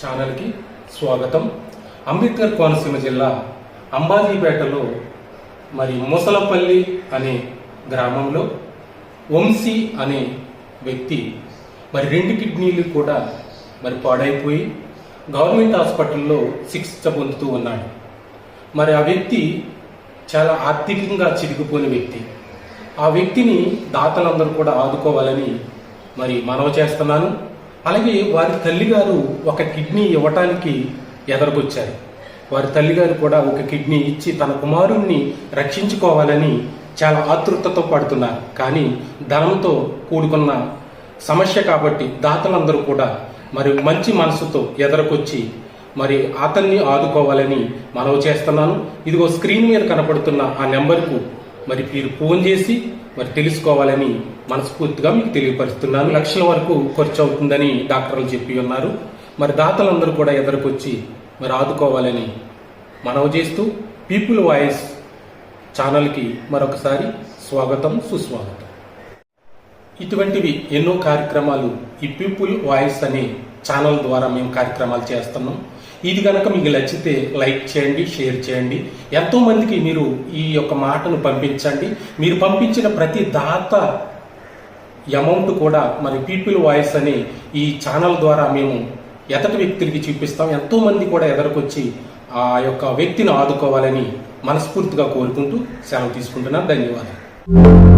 ఛానల్కి స్వాగతం. అంబేద్కర్ కోనసీమ జిల్లా అంబాజీపేటలో మరి ముసలపల్లి అనే గ్రామంలో వంశీ అనే వ్యక్తి మరి 2 కిడ్నీలు కూడా మరి పాడైపోయి గవర్నమెంట్ హాస్పిటల్లో చికిత్స పొందుతూ ఉన్నాడు. మరి ఆ వ్యక్తి చాలా ఆర్థికంగా చిరిగిపోయిన వ్యక్తి. ఆ వ్యక్తిని దాతలందరూ కూడా ఆదుకోవాలని మరి మనవి చేస్తున్నాను. అలాగే వారి తల్లిగారు ఒక కిడ్నీ ఇవ్వటానికి ఎదరకొచ్చారు. వారి తల్లిగారు కూడా ఒక కిడ్నీ ఇచ్చి తన కుమారుణ్ణి రక్షించుకోవాలని చాలా ఆతృతతో పడుతున్నారు. కానీ ధనంతో కూడుకున్న సమస్య కాబట్టి దాతలందరూ కూడా మరి మంచి మనసుతో ఎదరకొచ్చి మరి అతన్ని ఆదుకోవాలని మనవి చేస్తున్నాను. ఇదిగో స్క్రీన్ మీద కనపడుతున్న ఆ నెంబర్కు మరి మీరు ఫోన్ చేసి మరి తెలుసుకోవాలని మనస్ఫూర్తిగా మీకు తెలియపరుస్తున్నాను. లక్షల వరకు ఖర్చు అవుతుందని డాక్టర్లు చెప్పి ఉన్నారు. మరి దాతలందరూ కూడా ఎదరకొచ్చి మరి ఆదుకోవాలని మనవి చేస్తూ పీపుల్ వాయిస్ ఛానల్కి మరొకసారి స్వాగతం, సుస్వాగతం. ఇటువంటివి ఎన్నో కార్యక్రమాలు ఈ పీపుల్ వాయిస్ అనే ఛానల్ ద్వారా మేము కార్యక్రమాలు చేస్తున్నాం. ఇది కనుక మీకు నచ్చితే లైక్ చేయండి, షేర్ చేయండి. ఎంతో మందికి మీరు ఈ యొక్క మాటను పంపించండి. మీరు పంపించిన ప్రతి దాత అమౌంట్ కూడా మరి పీపుల్ వాయిస్ అనే ఈ ఛానల్ ద్వారా మేము ఎదటి వ్యక్తులకి చూపిస్తాం. ఎంతో మంది కూడా ఎదరకొచ్చి ఆ యొక్క వ్యక్తిని ఆదుకోవాలని మనస్ఫూర్తిగా కోరుకుంటూ సెలవు తీసుకుంటున్నాను. ధన్యవాదాలు.